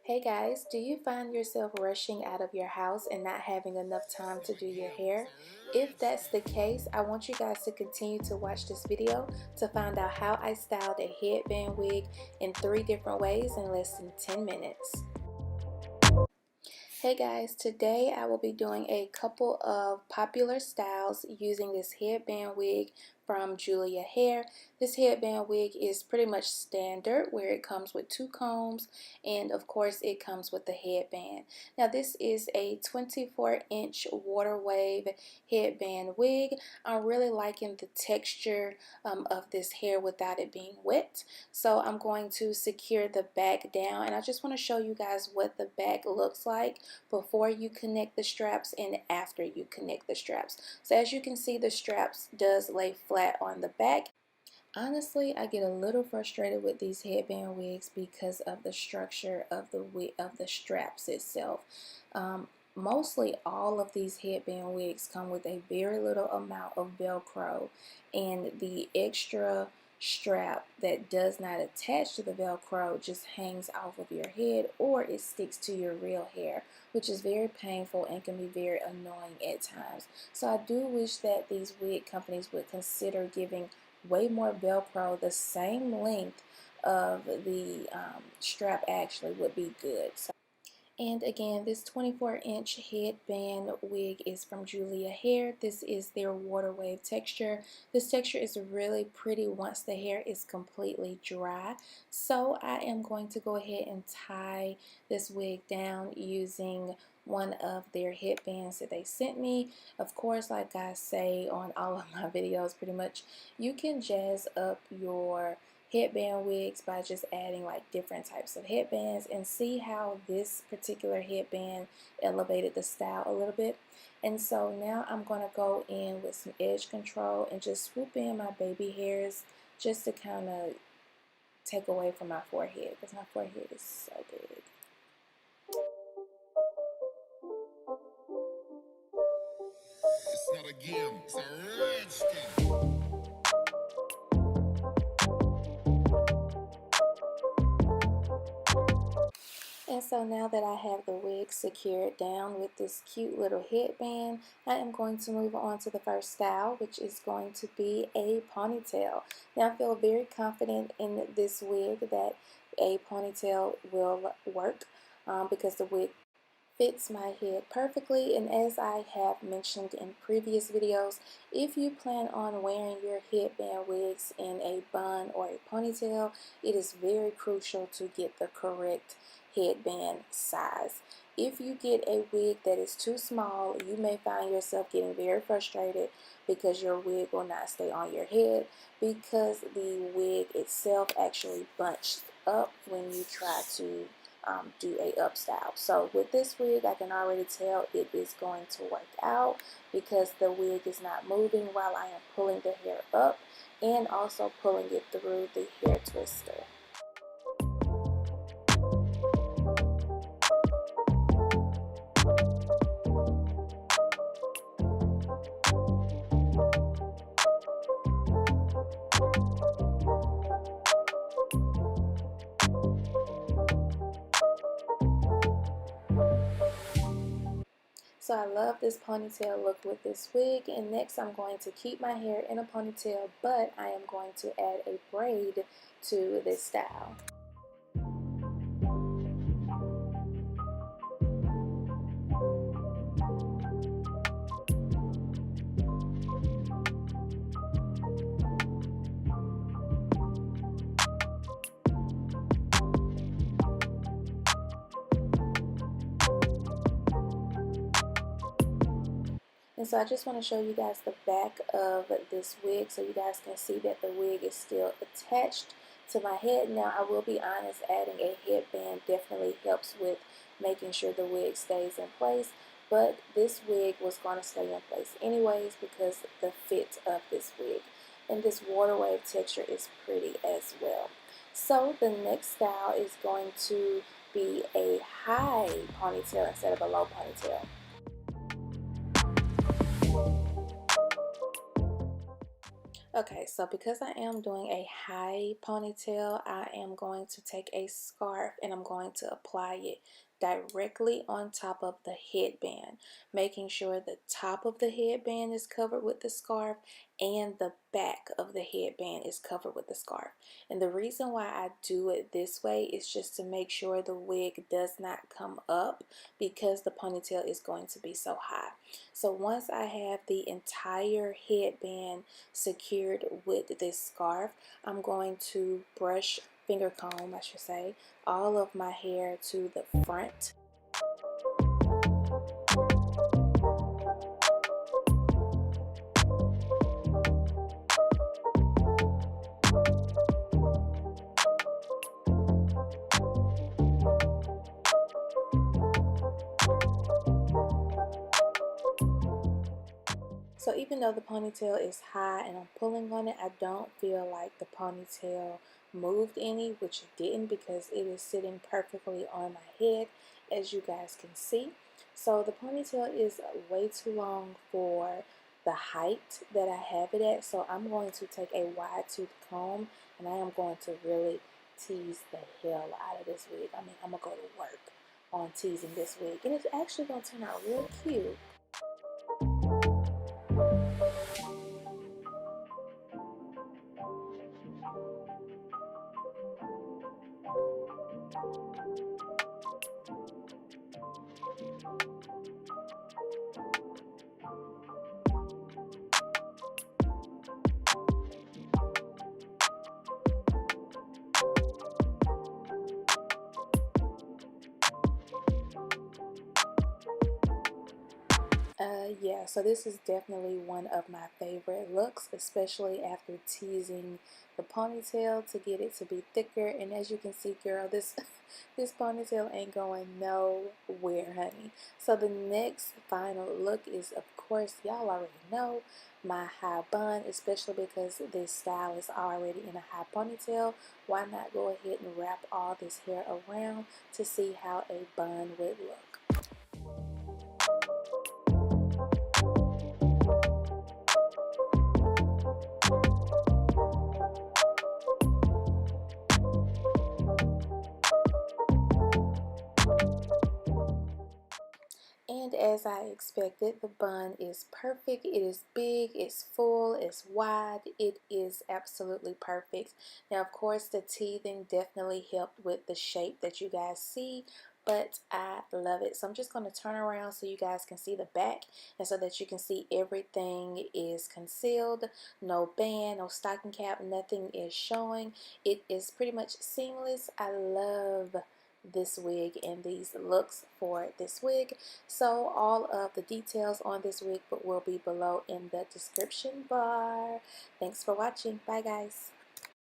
Hey guys, do you find yourself rushing out of your house and not having enough time to do your hair? If that's the case, I want you guys to continue to watch this video to find out how I styled a headband wig in 3 different ways in less than 10 minutes. Hey guys, today I will be doing a couple of popular styles using this headband wig from Julia Hair. This headband wig is pretty much standard where it comes with 2 combs and of course it comes with the headband. Now this is a 24-inch water wave headband wig. I'm really liking the texture of this hair without it being wet. So I'm going to secure the back down, and I just want to show you guys what the back looks like before you connect the straps and after you connect the straps. So as you can see, the straps does lay flat on the back. Honestly, I get a little frustrated with these headband wigs because of the structure of the straps itself. Mostly all of these headband wigs come with a very little amount of Velcro, and the extra strap that does not attach to the Velcro just hangs off of your head, or it sticks to your real hair, which is very painful and can be very annoying at times. So I do wish that these wig companies would consider giving way more Velcro. The same length of the strap actually would be good. And again, this 24-inch headband wig is from Julia Hair. This is their water wave texture. This texture is really pretty once the hair is completely dry. So I am going to go ahead and tie this wig down using one of their headbands that they sent me. Of course, like I say on all of my videos, pretty much, you can jazz up your headband wigs by just adding like different types of headbands, and see how this particular headband elevated the style a little bit. And so now I'm going to go in with some edge control and just swoop in my baby hairs just to kind of take away from my forehead, because my forehead is so big. It's not a game, it's a rich thing. And so now that I have the wig secured down with this cute little headband, I am going to move on to the first style, which is going to be a ponytail. Now I feel very confident in this wig that a ponytail will work because the wig fits my head perfectly. And as I have mentioned in previous videos, if you plan on wearing your headband wigs in a bun or a ponytail, it is very crucial to get the correct headband size. If you get a wig that is too small, you may find yourself getting very frustrated because your wig will not stay on your head, because the wig itself actually bunched up when you try to do a up style. So with this wig, I can already tell it is going to work out because the wig is not moving while I am pulling the hair up and also pulling it through the hair twister. So I love this ponytail look with this wig, and next I'm going to keep my hair in a ponytail, but I am going to add a braid to this style. And so I just want to show you guys the back of this wig so you guys can see that the wig is still attached to my head. Now I will be honest, adding a headband definitely helps with making sure the wig stays in place, but this wig was going to stay in place anyways because the fit of this wig. And this water wave texture is pretty as well. So the next style is going to be a high ponytail instead of a low ponytail. Okay, so because I am doing a high ponytail, I am going to take a scarf and I'm going to apply it directly on top of the headband, making sure the top of the headband is covered with the scarf and the back of the headband is covered with the scarf. And the reason why I do it this way is just to make sure the wig does not come up because the ponytail is going to be so high. So once I have the entire headband secured with this scarf, I'm going to finger comb, I should say, all of my hair to the front. So even though the ponytail is high and I'm pulling on it, I don't feel like the ponytail moved any, which it didn't because it is sitting perfectly on my head, as you guys can see. So the ponytail is way too long for the height that I have it at. So I'm going to take a wide tooth comb and I am going to really tease the hell out of this wig. I mean, I'm going to go to work on teasing this wig. And it's actually going to turn out real cute. Yeah, so this is definitely one of my favorite looks, especially after teasing the ponytail to get it to be thicker. And as you can see, girl, this this ponytail ain't going nowhere, honey. So the next final look is, of course, y'all already know, my high bun, especially because this style is already in a high ponytail. Why not go ahead and wrap all this hair around to see how a bun would look? And as I expected, the bun is perfect. It is big, it's full, it's wide, it is absolutely perfect. Now, of course, the teething definitely helped with the shape that you guys see, but I love it. So I'm just going to turn around so you guys can see the back and so that you can see everything is concealed. No band, no stocking cap, nothing is showing. It is pretty much seamless. I love this wig and these looks for this wig. So all of the details on this wig will be below in the description bar. Thanks for watching. Bye guys.